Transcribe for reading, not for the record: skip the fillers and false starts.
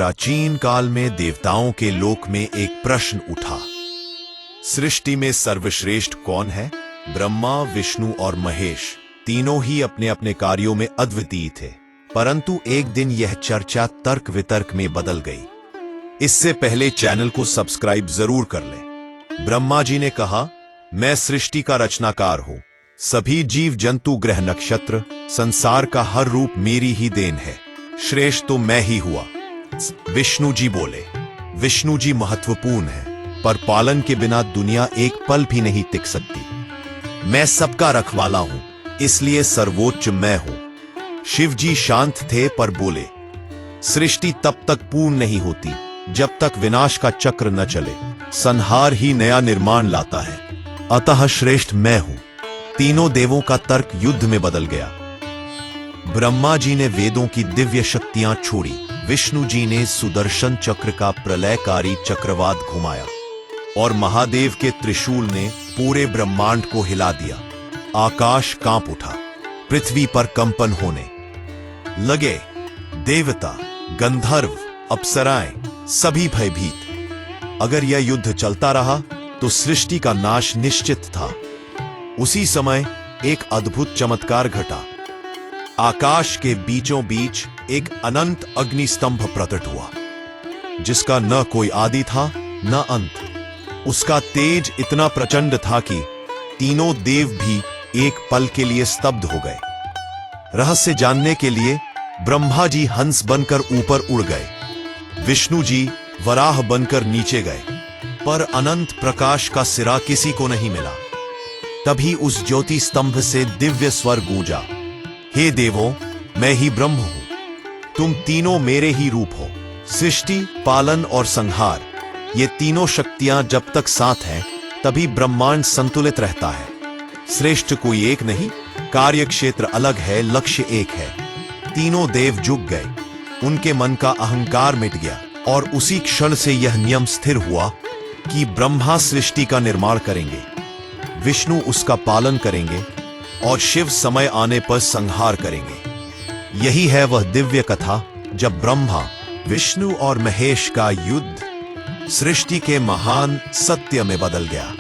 प्राचीन काल में देवताओं के लोक में एक प्रश्न उठा। सृष्टि में सर्वश्रेष्ठ कौन है? ब्रह्मा, विष्णु और महेश तीनों ही अपने अपने कार्यों में अद्वितीय थे, परंतु एक दिन यह चर्चा तर्क वितर्क में बदल गई। इससे पहले चैनल को सब्सक्राइब जरूर कर लें। ब्रह्मा जी ने कहा, मैं सृष्टि का रचनाकार हूं। सभी जीव जंतु, ग्रह, नक्षत्र, संसार का हर रूप मेरी ही देन है। श्रेष्ठ तो मैं ही हुआ। विष्णु जी बोले, विष्णु जी महत्वपूर्ण है, पर पालन के बिना दुनिया एक पल भी नहीं टिक सकती। मैं सबका रखवाला हूं, इसलिए सर्वोच्च मैं हूं। शिव जी शांत थे पर बोले, सृष्टि तब तक पूर्ण नहीं होती जब तक विनाश का चक्र न चले। संहार ही नया निर्माण लाता है, अतः श्रेष्ठ मैं हूं। तीनों देवों का तर्क युद्ध में बदल गया। ब्रह्मा जी ने वेदों की दिव्य शक्तियां छोड़ी, विष्णु जी ने सुदर्शन चक्र का प्रलयकारी चक्रवात घुमाया और महादेव के त्रिशूल ने पूरे ब्रह्मांड को हिला दिया। आकाश कांप उठा, पृथ्वी पर कंपन होने लगे। देवता, गंधर्व, अप्सराएं सभी भयभीत। अगर यह युद्ध चलता रहा तो सृष्टि का नाश निश्चित था। उसी समय एक अद्भुत चमत्कार घटा। आकाश के बीचों बीच एक अनंत अग्निस्तंभ प्रकट हुआ, जिसका न कोई आदि था न अंत। उसका तेज इतना प्रचंड था कि तीनों देव भी एक पल के लिए स्तब्ध हो गए। रहस्य जानने के लिए ब्रह्मा जी हंस बनकर ऊपर उड़ गए, विष्णु जी वराह बनकर नीचे गए, पर अनंत प्रकाश का सिरा किसी को नहीं मिला। तभी उस ज्योति स्तंभ से दिव्य स्वर गूंजा, हे देवों, मैं ही ब्रह्म हूं। तुम तीनों मेरे ही रूप हो। सृष्टि, पालन और संहार, ये तीनों शक्तियां जब तक साथ हैं तभी ब्रह्मांड संतुलित रहता है। श्रेष्ठ कोई एक नहीं, कार्य क्षेत्र अलग है, लक्ष्य एक है। तीनों देव झुक गए, उनके मन का अहंकार मिट गया और उसी क्षण से यह नियम स्थिर हुआ कि ब्रह्मा सृष्टि का निर्माण करेंगे, विष्णु उसका पालन करेंगे और शिव समय आने पर संहार करेंगे। यही है वह दिव्य कथा जब ब्रह्मा, विष्णु और महेश का युद्ध सृष्टि के महान सत्य में बदल गया।